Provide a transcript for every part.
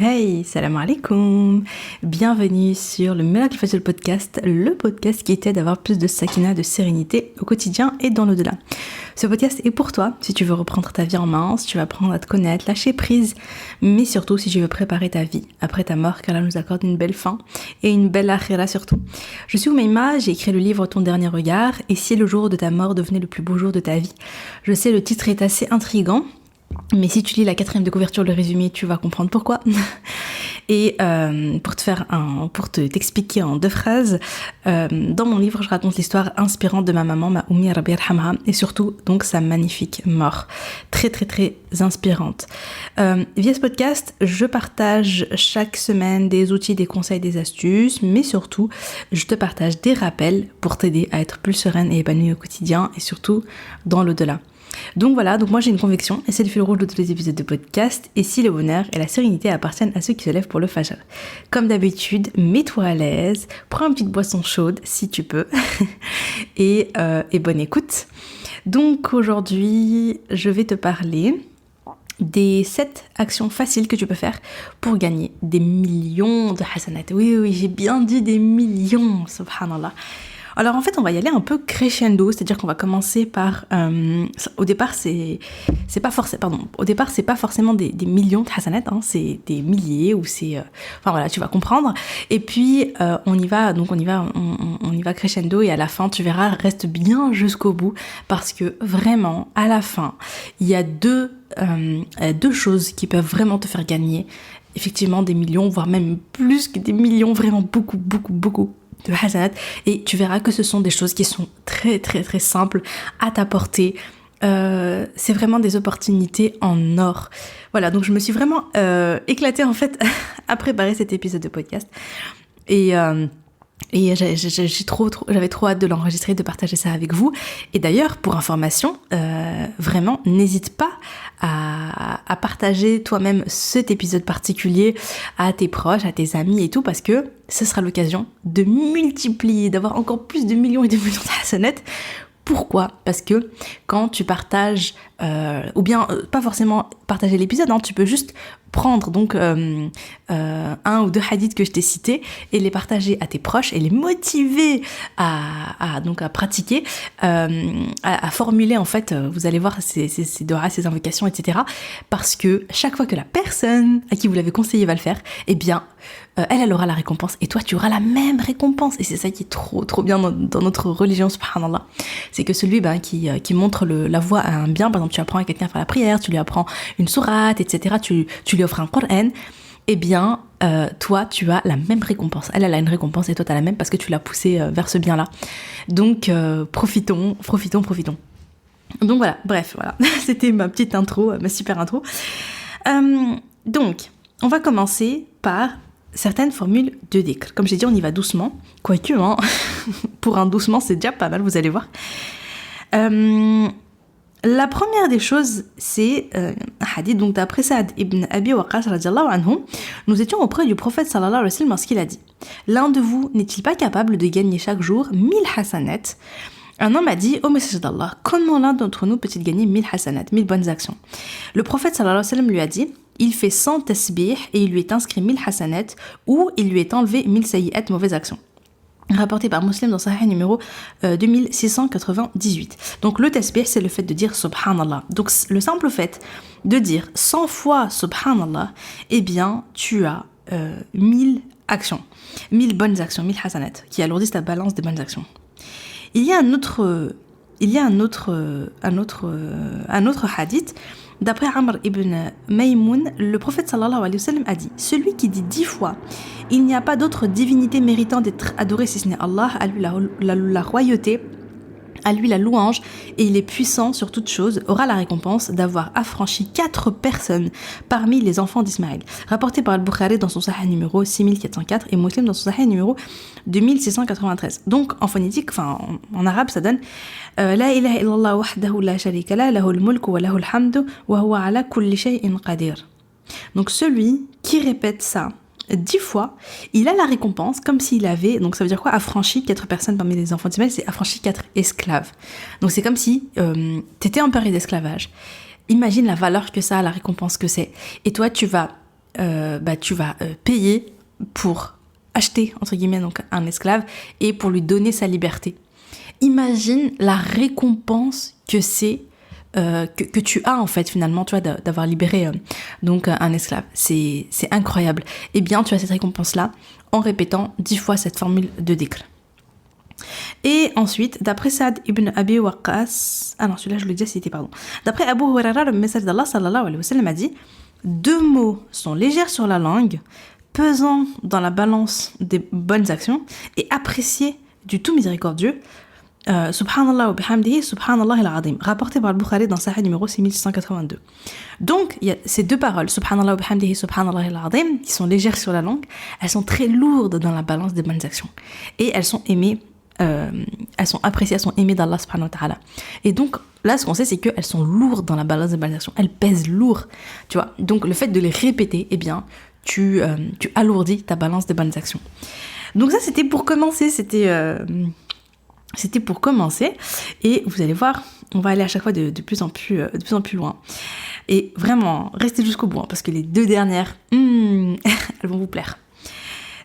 Hey, salam alaikum. Bienvenue sur le Miracle Fajr podcast, le podcast qui t'aide à avoir plus de sakina, de sérénité au quotidien et dans l'au-delà. Ce podcast est pour toi si tu veux reprendre ta vie en main, si tu veux apprendre à te connaître, lâcher prise, mais surtout si tu veux préparer ta vie après ta mort, car Allah nous accorde une belle fin et une belle akhira surtout. Je suis Oumaima, j'ai écrit le livre Ton dernier regard, et si le jour de ta mort devenait le plus beau jour de ta vie. Je sais, le titre est assez intriguant, mais si tu lis la 4e de couverture, le résumé, tu vas comprendre pourquoi. Et pour t'expliquer en 2 phrases, dans mon livre, je raconte l'histoire inspirante de ma maman, ma Oumi Rabbi Yarhamha, et surtout donc sa magnifique mort, très très très inspirante. Via ce podcast, je partage chaque semaine des outils, des conseils, des astuces, mais surtout, je te partage des rappels pour t'aider à être plus sereine et épanouie au quotidien, et surtout dans l'au-delà. Donc voilà, moi j'ai une conviction, et c'est le fil rouge de tous les épisodes de podcast, et si le bonheur et la sérénité appartiennent à ceux qui se lèvent pour le fajr. Comme d'habitude, mets-toi à l'aise, prends une petite boisson chaude si tu peux, et bonne écoute. Donc aujourd'hui, je vais te parler des 7 actions faciles que tu peux faire pour gagner des millions de hasanat. Oui, j'ai bien dit des millions, subhanallah. Alors en fait, on va y aller un peu crescendo, c'est-à-dire qu'on va commencer par... au départ, c'est pas forcément des millions de hasanat, hein, c'est des milliers ou c'est... enfin voilà, tu vas comprendre. Et puis, on y va crescendo, et à la fin, tu verras, reste bien jusqu'au bout, parce que vraiment, à la fin, il y a deux choses qui peuvent vraiment te faire gagner effectivement des millions, voire même plus que des millions, vraiment beaucoup de hasanat, et tu verras que ce sont des choses qui sont très très très simples à t'apporter. C'est vraiment des opportunités en or. Voilà, donc je me suis vraiment éclatée en fait à préparer cet épisode de podcast, et j'avais trop hâte de l'enregistrer, de partager ça avec vous. Et d'ailleurs, pour information, vraiment, n'hésite pas à partager toi-même cet épisode particulier à tes proches, à tes amis et tout, parce que ce sera l'occasion de multiplier, d'avoir encore plus de millions et de millions de hasanat. Pourquoi ? Parce que quand tu partages, ou bien pas forcément partager l'épisode, hein, tu peux juste prendre donc un ou 2 hadiths que je t'ai cités et les partager à tes proches et les motiver à pratiquer, à formuler en fait, vous allez voir ces doras, ces invocations, etc. Parce que chaque fois que la personne à qui vous l'avez conseillé va le faire, eh bien elle aura la récompense, et toi tu auras la même récompense. Et c'est ça qui est trop bien dans notre religion, subhanallah. C'est que celui qui montre la voie à un bien, par exemple tu apprends à quelqu'un à faire la prière, tu lui apprends une sourate, etc., tu lui offres un Coran, eh bien toi tu as la même récompense. Elle a une récompense et toi tu as la même, parce que tu l'as poussée vers ce bien là. Donc profitons. Donc voilà, bref, voilà. C'était ma petite intro, ma super intro. Donc on va commencer par certaines formules de dhikr. Comme j'ai dit, on y va doucement, quoique hein, pour un doucement c'est déjà pas mal, vous allez voir. La première des choses, c'est un hadith, donc d'après Saad ibn Abi Waqqas radiyallahu anhu, nous étions auprès du prophète sallallahu alayhi wa sallam lorsqu'il a dit: l'un de vous n'est-il pas capable de gagner chaque jour 1000 hasanat? Un homme a dit: ô messager d'Allah, comment l'un d'entre nous peut-il gagner 1000 hasanat, 1000 bonnes actions? Le prophète sallallahu alayhi wa sallam lui a dit: il fait 100 tasbih et il lui est inscrit 1000 hasanat, ou il lui est enlevé 1000 sayyi'at, mauvaises actions. Rapporté par Muslim dans Sahih numéro 2698. Donc le tasbih, c'est le fait de dire subhanallah. Donc le simple fait de dire 100 fois subhanallah, eh bien tu as 1000 actions, 1000 bonnes actions, 1000 hasanat, qui alourdissent ta balance des bonnes actions. Il y a un autre hadith. D'après Amr ibn Maymoun, le prophète sallallahu alayhi wa sallam a dit: celui qui dit 10 fois il n'y a pas d'autre divinité méritant d'être adorée si ce n'est Allah, à lui la royauté, à lui la louange, et il est puissant sur toute chose, aura la récompense d'avoir affranchi 4 personnes parmi les enfants d'Ismaël. Rapporté par Al-Bukhari dans son Sahih numéro 6404 et Muslim dans son Sahih numéro 2693. Donc en phonétique, en arabe, ça donne La ilaha illallah wahdahu la sharika la, lahul mulku wa lahul hamdu wa huwa ala kulli shay'in qadir. Donc celui qui répète ça 10 fois, il a la récompense comme s'il avait, donc ça veut dire quoi, affranchi 4 personnes parmi les enfants d'Ismaël, c'est affranchi 4 esclaves. Donc c'est comme si t'étais en période d'esclavage. Imagine la valeur que ça a, la récompense que c'est. Et toi, tu vas tu vas payer pour acheter, entre guillemets, donc un esclave et pour lui donner sa liberté. Imagine la récompense que c'est que tu as en fait finalement, tu vois, d'avoir libéré donc un esclave. C'est incroyable. Eh bien, tu as cette récompense-là en répétant 10 fois cette formule de dhikr. Et ensuite, d'après Saad ibn Abi Waqqas, ah non, celui-là je le disais, c'était pardon. D'après Abu Huraira, le message d'Allah sallallahu alayhi wa sallam a dit: 2 mots sont légers sur la langue, pesant dans la balance des bonnes actions et appréciés du tout miséricordieux. Subhanallah wa bihamdihi, subhanallah al-azim, rapporté par al-Bukhari dans Sahih numéro 6682. Donc, il y a ces 2 paroles, subhanallah wa bihamdihi, subhanallah al-azim, qui sont légères sur la langue, elles sont très lourdes dans la balance des bonnes actions. Et elles sont aimées, elles sont appréciées, elles sont aimées d'Allah subhanahu wa ta'ala. Et donc, là, ce qu'on sait, c'est qu'elles sont lourdes dans la balance des bonnes actions. Elles pèsent lourd, tu vois. Donc, le fait de les répéter, eh bien, tu alourdis ta balance des bonnes actions. Donc ça, c'était pour commencer, c'était pour commencer, et vous allez voir, on va aller à chaque fois de plus en plus loin. Et vraiment, restez jusqu'au bout, parce que les 2 dernières, elles vont vous plaire.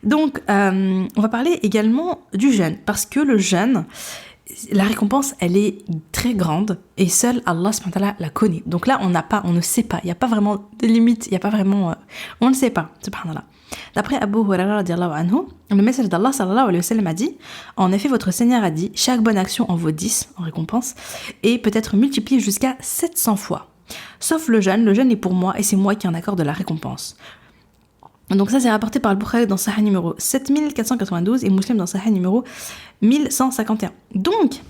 Donc, on va parler également du jeûne, parce que le jeûne, la récompense, elle est très grande, et seul Allah subhanahu wa ta'ala la connaît. Donc là, on ne sait pas, il n'y a pas vraiment de limite, il n'y a pas vraiment, on ne sait pas, subhanallah. D'après Abu Huraira radiallahu anhu, le message d'Allah sallallahu alayhi wa sallam a dit: en effet, votre Seigneur a dit, chaque bonne action en vaut 10 en récompense et peut être multipliée jusqu'à 700 fois. Sauf le jeûne est pour moi et c'est moi qui en accorde la récompense. Donc ça, c'est rapporté par al-Bukhari dans Sahih numéro 7492 et Muslim dans Sahih numéro 1151. Donc,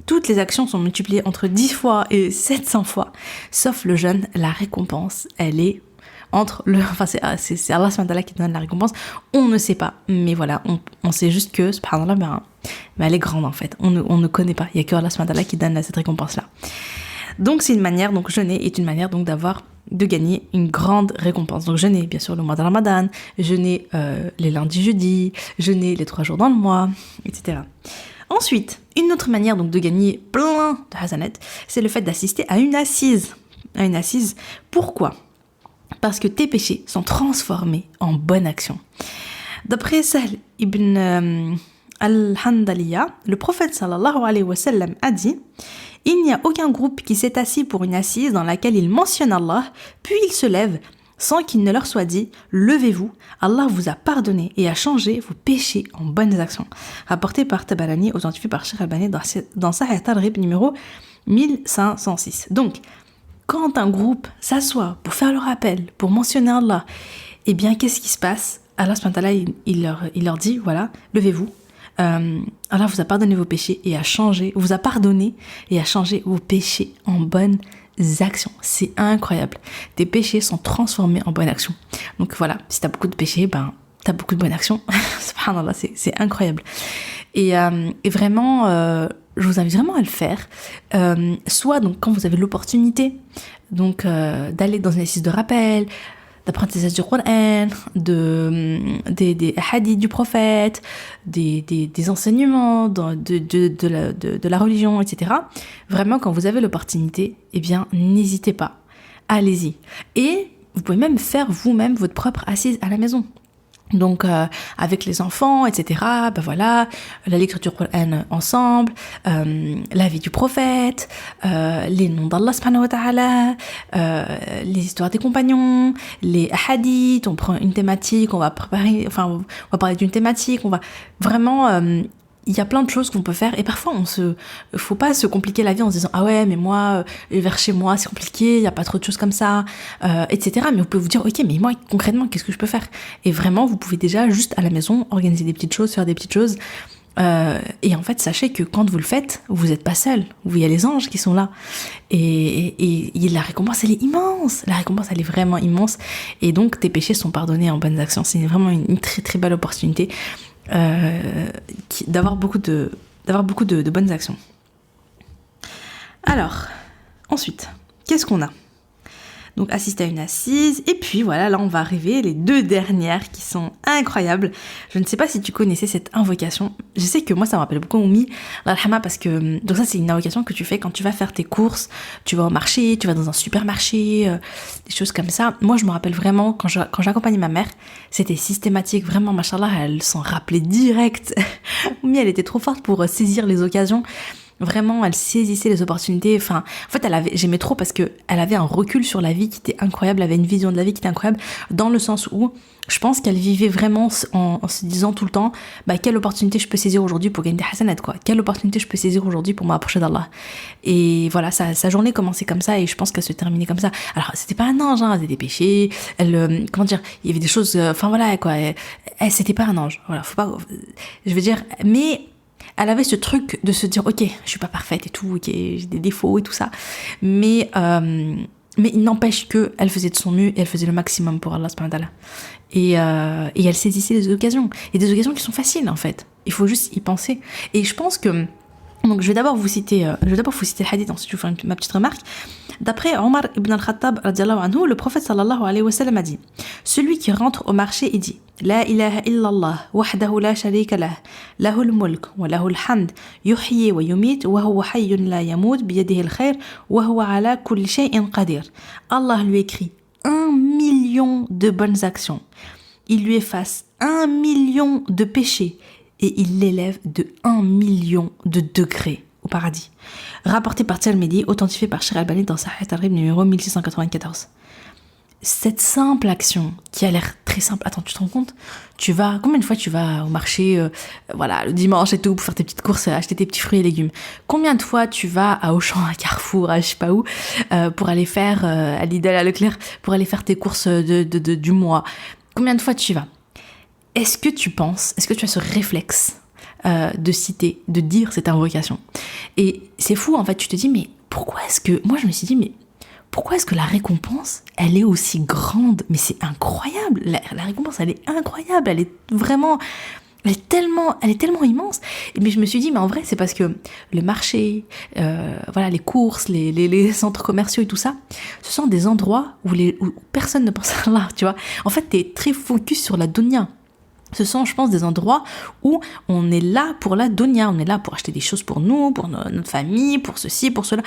toutes les actions sont multipliées entre 10 fois et 700 fois, sauf le jeûne, la récompense, elle est c'est Allah subhanahu wa ta'ala qui donne la récompense, on ne sait pas, mais voilà, on sait juste que, subhanallah, mais elle est grande en fait, on ne connaît pas, il n'y a que Allah subhanahu wa ta'ala qui donne cette récompense-là. Donc c'est une manière, donc jeûner est une manière donc de gagner une grande récompense. Donc jeûner bien sûr le mois de Ramadan, jeûner les lundis, jeudis, jeûner les 3 jours dans le mois, etc. Ensuite, une autre manière donc de gagner plein de hasanat, c'est le fait d'assister à une assise. Pourquoi ? Parce que tes péchés sont transformés en bonne action. D'après Sahl ibn al-Handaliya, le prophète sallallahu alayhi wa sallam a dit: il n'y a aucun groupe qui s'est assis pour une assise dans laquelle il mentionne Allah, puis il se lève sans qu'il ne leur soit dit: levez-vous, Allah vous a pardonné et a changé vos péchés en bonnes actions. Rapporté par Tabarani, authentifié par Cheikh Albani dans Sahih al-Targhib numéro 1506. Donc, quand un groupe s'assoit pour faire le rappel, pour mentionner Allah, eh bien, qu'est-ce qui se passe ? Allah subhanahu wa ta'ala, il leur dit, voilà, levez-vous. Allah vous a pardonné vos péchés et vous a pardonné et a changé vos péchés en bonnes actions. C'est incroyable. Tes péchés sont transformés en bonnes actions. Donc voilà, si t'as beaucoup de péchés, t'as beaucoup de bonnes actions. Subhanallah, c'est incroyable. Et vraiment, je vous invite vraiment à le faire. Soit donc quand vous avez l'opportunité, donc d'aller dans une assise de rappel, d'apprendre des du Coran, des hadiths du prophète, des enseignements de la religion, etc. Vraiment, quand vous avez l'opportunité, eh bien, n'hésitez pas. Allez-y. Et vous pouvez même faire vous-même votre propre assise à la maison. Donc avec les enfants, etc. Voilà, la lecture du Coran ensemble, la vie du prophète, les noms d'Allah subhanahu wa ta'ala, les histoires des compagnons, les hadiths. On prend une thématique, on va parler d'une thématique, on va vraiment il y a plein de choses qu'on peut faire et parfois faut pas se compliquer la vie en se disant: ah ouais, mais moi vers chez moi c'est compliqué, il y a pas trop de choses comme ça, etc. Mais vous pouvez vous dire: ok, mais moi concrètement qu'est-ce que je peux faire? Et vraiment vous pouvez déjà juste à la maison organiser des petites choses, faire des petites choses, et en fait sachez que quand vous le faites, vous êtes pas seul, il y a les anges qui sont là et la récompense elle est immense, la récompense elle est vraiment immense et donc tes péchés sont pardonnés en bonnes actions. C'est vraiment une très très belle opportunité d'avoir beaucoup de bonnes actions. Alors, ensuite, qu'est-ce qu'on a ? Donc assister à une assise. Et puis voilà, là on va arriver, les 2 dernières qui sont incroyables. Je ne sais pas si tu connaissais cette invocation. Je sais que moi ça me rappelle beaucoup Oumi, parce que donc ça c'est une invocation que tu fais quand tu vas faire tes courses, tu vas au marché, tu vas dans un supermarché, des choses comme ça. Moi je me rappelle vraiment quand j'accompagnais ma mère, c'était systématique, vraiment machallah, elle s'en rappelait direct. Oumi elle était trop forte pour saisir les occasions. Vraiment, elle saisissait les opportunités. Enfin, en fait, j'aimais trop parce que elle avait un recul sur la vie qui était incroyable. Elle avait une vision de la vie qui était incroyable, dans le sens où je pense qu'elle vivait vraiment en se disant tout le temps, quelle opportunité je peux saisir aujourd'hui pour gagner des hasanat, quoi. Quelle opportunité je peux saisir aujourd'hui pour m'approcher d'Allah. Et voilà, sa journée commençait comme ça et je pense qu'elle se terminait comme ça. Alors, c'était pas un ange, hein, elle faisait des péchés. Elle, comment dire, il y avait des choses, enfin voilà, quoi. C'était pas un ange. Voilà, faut pas, je veux dire, mais elle avait ce truc de se dire ok, je suis pas parfaite et tout, ok, j'ai des défauts et tout ça, mais il n'empêche que elle faisait de son mieux et elle faisait le maximum pour Allah subhanahu wa ta'ala. Et elle saisissait les occasions, et des occasions qui sont faciles en fait, il faut juste y penser. Et je pense que donc je vais d'abord vous citer le hadith, ensuite je vous ferai ma petite remarque. D'après Omar ibn al-Khattab radiallahu anhu, le prophète sallallahu alayhi wa sallam a dit: celui qui rentre au marché et dit La ilaha illallah wahdahu la sharika lah lahul mulk wa lahul hamd yuhyi wa yumit wa huwa hayyun la yamut biyadihi al-khair wa huwa ala kulli shay'in qadir. Allah lui écrit 1 million de bonnes actions. Il lui efface 1 million de péchés et il l'élève de 1 million de degrés au paradis. Rapporté par Tirmidhi, authentifié par Sheikh Albani dans Sahih Targhib numéro 1694. Cette simple action, qui a l'air très simple, attends, tu te rends compte ? Combien de fois tu vas au marché, le dimanche et tout, pour faire tes petites courses, acheter tes petits fruits et légumes ? Combien de fois tu vas à Auchan, à Carrefour, à je sais pas où, pour aller faire, à Lidl, à Leclerc, pour aller faire tes courses du mois ? Combien de fois tu y vas ? Est-ce que tu as ce réflexe de citer, de dire cette invocation ? Et c'est fou, en fait, tu te dis, mais pourquoi est-ce que... Moi, je me suis dit, mais pourquoi est-ce que la récompense, elle est aussi grande ? Mais c'est incroyable, la récompense, elle est incroyable, elle est vraiment... Elle est tellement immense. Mais je me suis dit, mais en vrai, c'est parce que le marché, les courses, les centres commerciaux et tout ça, ce sont des endroits où personne ne pense à Allah, tu vois. En fait, t'es très focus sur la dunya. Ce sont, je pense, des endroits où on est là pour la dunya, on est là pour acheter des choses pour nous, pour notre famille, pour ceci, pour cela.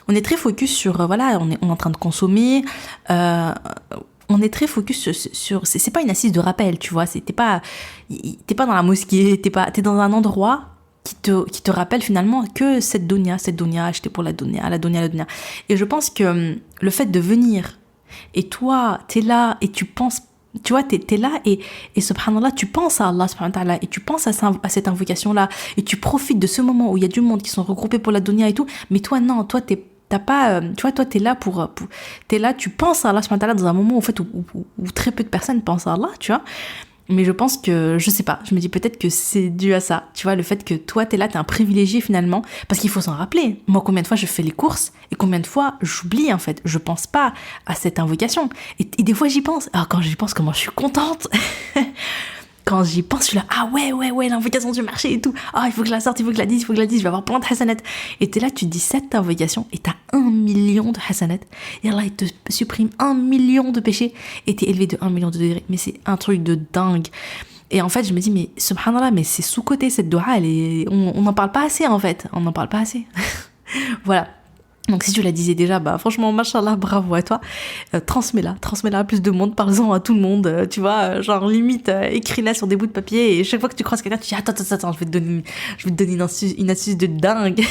On est très focus sur, on est en train de consommer, on est très focus sur c'est pas une assise de rappel, tu vois, t'es pas dans la mosquée, t'es dans un endroit qui te rappelle finalement que cette dunya, acheter pour la dunya. Et je pense que le fait de venir, et toi, t'es là et tu penses, tu vois, t'es là et subhanallah, tu penses à Allah subhanahu wa ta'ala et tu penses à cette invocation-là et tu profites de ce moment où il y a du monde qui sont regroupés pour la dunya et tout, mais toi non, toi t'as pas, tu vois, toi t'es là t'es là, tu penses à Allah subhanahu wa ta'ala dans un moment où très peu de personnes pensent à Allah, tu vois. Mais je pense que, je sais pas, je me dis peut-être que c'est dû à ça, tu vois, le fait que toi t'es là, t'es un privilégié finalement, parce qu'il faut s'en rappeler. Moi, combien de fois je fais les courses et combien de fois j'oublie en fait, je pense pas à cette invocation. Et des fois j'y pense. Alors quand j'y pense, comment je suis contente. Quand j'y pense, je suis là, ah ouais, l'invocation du marché et tout. Ah, il faut que je la sorte, il faut que je la dise, je vais avoir plein de hasanat. Et t'es là, tu dis cette invocation et t'as 1 million de hasanat. Et Allah, il te supprime 1 million de péchés et t'es élevé de 1 million de degrés. Mais c'est un truc de dingue. Et en fait, je me dis, mais subhanallah, mais c'est sous-côté cette doha, on n'en parle pas assez en fait. On n'en parle pas assez. Voilà. Donc si tu la disais déjà, franchement, machallah, bravo à toi. Transmets-la à plus de monde, parle-en à tout le monde, tu vois, genre limite, écris-la sur des bouts de papier et chaque fois que tu croises quelqu'un, tu dis attends, je vais te donner une astuce de dingue.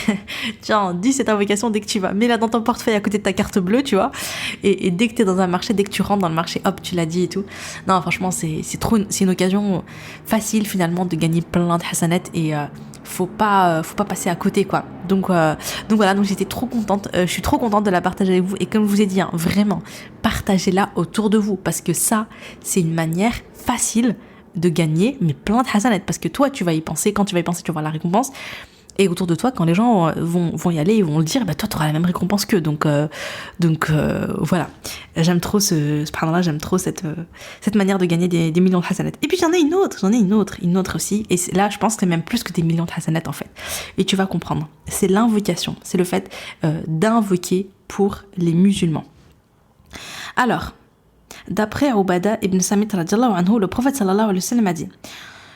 Tiens, dis cette invocation dès que tu vas, mets-la dans ton portefeuille à côté de ta carte bleue, tu vois, et dès que t'es dans un marché, dès que tu rentres dans le marché, hop, tu l'as dit et tout. Non, franchement, c'est une occasion facile finalement de gagner plein de hasanat et faut pas passer à côté, quoi. Donc voilà, donc j'étais trop contente, je suis trop contente de la partager avec vous et comme je vous ai dit, vraiment, partagez-la autour de vous parce que ça, c'est une manière facile de gagner mais plein de hasanat parce que toi, tu vas y penser, quand tu vas y penser, tu vas voir la récompense. Et autour de toi, quand les gens vont y aller, ils vont le dire, toi, tu auras la même récompense qu'eux. Donc voilà. J'aime trop subhanallah, j'aime trop cette manière de gagner des millions de hasanat. Et puis j'en ai une autre aussi. Et là, je pense que c'est même plus que des millions de hasanat, en fait. Et tu vas comprendre. C'est l'invocation. C'est le fait d'invoquer pour les musulmans. Alors, d'après Ubada ibn Samit radiallahu anhu, le prophète sallallahu alayhi wa sallam a dit: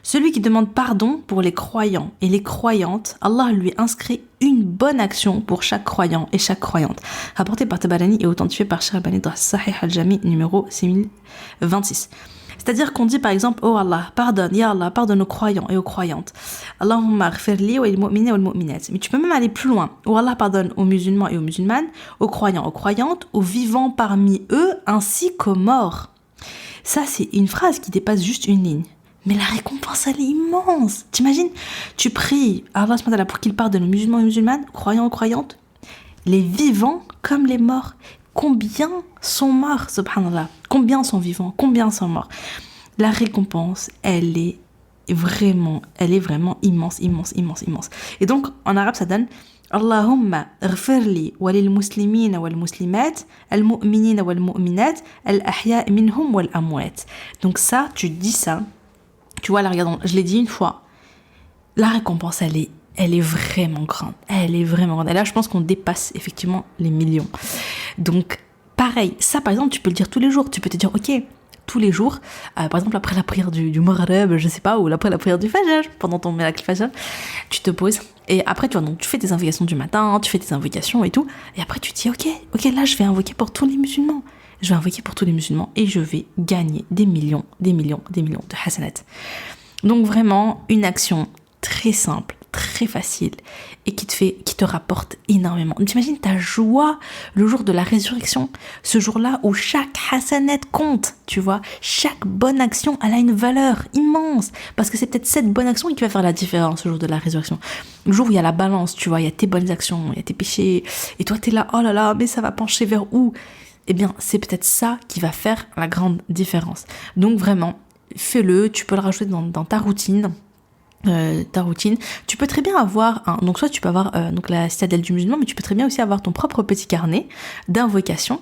celui qui demande pardon pour les croyants et les croyantes, Allah lui inscrit une bonne action pour chaque croyant et chaque croyante. Rapporté par Tabarani et authentifié par Sheikh Albani dans Sahih al-Jami numéro 6026. C'est-à-dire qu'on dit par exemple: oh Allah, pardonne, Ya Allah, pardonne aux croyants et aux croyantes. Allahumma ghfirli wa al-mu'mina wal mu'minat. Mais tu peux même aller plus loin. Oh Allah, pardonne aux musulmans et aux musulmanes, aux croyants, aux croyantes, aux vivants parmi eux, ainsi qu'aux morts. Ça, c'est une phrase qui dépasse juste une ligne. Mais la récompense, elle est immense. T'imagines, tu pries à Allah pour qu'il pardonne aux musulmans et aux musulmanes, aux croyants et aux croyantes, les vivants comme les morts. Combien sont morts, subhanallah? Combien sont vivants? Combien sont morts? La récompense, elle est vraiment immense, immense, immense, immense. Et donc, en arabe, ça donne: Allahumma ghfirli wa lil muslimina wal muslimat, al mu'minina wal mu'minat, al ahya minhum wal amwat. Donc ça, tu dis ça. Tu vois, là, regarde, je l'ai dit une fois. La récompense, elle est vraiment grande. Elle est vraiment grande. Et là, je pense qu'on dépasse effectivement les millions. Donc, pareil, ça, par exemple, tu peux le dire tous les jours. Tu peux te dire, ok, tous les jours, par exemple, après la prière du Maghreb, je sais pas, ou après la prière du Fajr, pendant ton Miracle Fajr, tu te poses. Et après, tu vois, donc, tu fais tes invocations du matin, tu fais tes invocations et tout. Et après, tu te dis, ok, là, je vais invoquer pour tous les musulmans. Je vais invoquer pour tous les musulmans et je vais gagner des millions de hasanat. Donc vraiment, une action très simple, très facile et qui te rapporte énormément. T'imagines ta joie le jour de la résurrection, ce jour-là où chaque hasanat compte, tu vois. Chaque bonne action, elle a une valeur immense parce que c'est peut-être cette bonne action qui va faire la différence le jour de la résurrection. Le jour où il y a la balance, tu vois, il y a tes bonnes actions, il y a tes péchés et toi t'es là, oh là là, mais ça va pencher vers où? Eh bien, c'est peut-être ça qui va faire la grande différence. Donc vraiment, fais-le, tu peux le rajouter dans ta routine. Tu peux très bien avoir donc soit tu peux avoir donc la citadelle du musulman, mais tu peux très bien aussi avoir ton propre petit carnet d'invocation.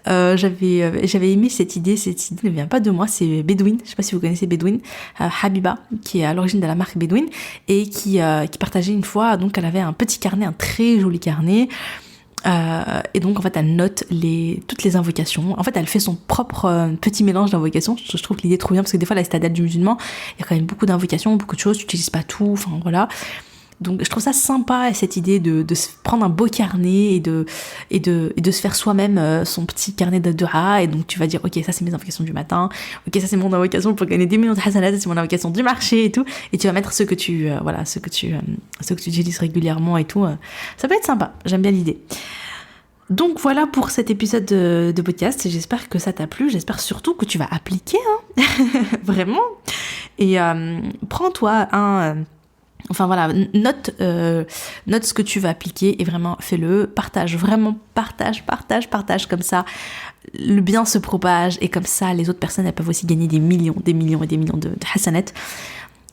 J'avais aimé cette idée ne vient pas de moi, c'est Bedouine, je sais pas si vous connaissez Bedouine, Habiba, qui est à l'origine de la marque Bedouine et qui partageait une fois, donc elle avait un petit carnet, un très joli carnet. Et donc en fait elle note toutes les invocations. En fait elle fait son propre petit mélange d'invocations. Je trouve que l'idée est trop bien parce que des fois la citadelle du musulman, il y a quand même beaucoup d'invocations, beaucoup de choses, tu n'utilises pas tout, enfin voilà. Donc je trouve ça sympa cette idée de se prendre un beau carnet et de se faire soi-même son petit carnet de dua. Et donc tu vas dire ok, ça c'est mes invocations du matin, ok, ça c'est mon invocation pour gagner des millions de hasanat, ça c'est mon invocation du marché et tout, et tu vas mettre ce que tu utilises régulièrement et tout. Ça peut être sympa, j'aime bien l'idée. Donc voilà pour cet épisode de podcast, j'espère que ça t'a plu, j'espère surtout que tu vas appliquer, vraiment. Et prends-toi enfin voilà, note ce que tu vas appliquer et vraiment fais-le, partage, comme ça le bien se propage et comme ça les autres personnes elles peuvent aussi gagner des millions de hasanat.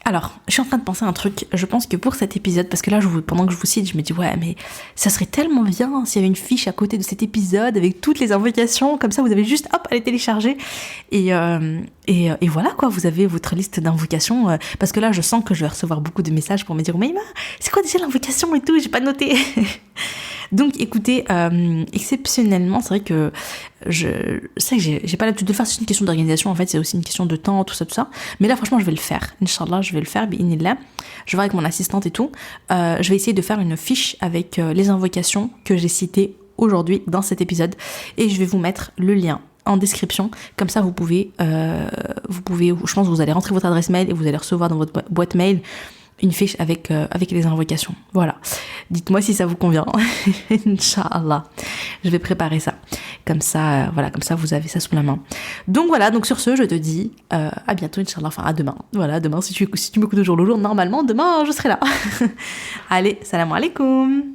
Alors, je suis en train de penser à un truc, je pense que pour cet épisode, parce que là, pendant que je vous cite, je me dis, ouais, mais ça serait tellement bien s'il y avait une fiche à côté de cet épisode avec toutes les invocations, comme ça, vous avez juste, hop, à les télécharger, et voilà, quoi, vous avez votre liste d'invocations, parce que là, je sens que je vais recevoir beaucoup de messages pour me dire, mais c'est quoi déjà l'invocation et tout, j'ai pas noté. Donc, écoutez, exceptionnellement, c'est vrai que j'ai pas l'habitude de le faire, c'est une question d'organisation, en fait, c'est aussi une question de temps, tout ça, mais là, franchement, je vais le faire, Inch'Allah, je vais le faire, bi'inillah, je vais voir avec mon assistante et tout, je vais essayer de faire une fiche avec les invocations que j'ai citées aujourd'hui dans cet épisode, et je vais vous mettre le lien en description, comme ça vous pouvez, je pense que vous allez rentrer votre adresse mail et vous allez recevoir dans votre boîte mail une fiche avec les invocations. Voilà. Dites-moi si ça vous convient. Inch'Allah. Je vais préparer ça. Comme ça, vous avez ça sous la main. Donc voilà, donc sur ce, je te dis à bientôt, Inch'Allah. Enfin, à demain. Voilà, demain, si tu m'écoutes au jour le jour, normalement, demain, je serai là. Allez, salam alaikum.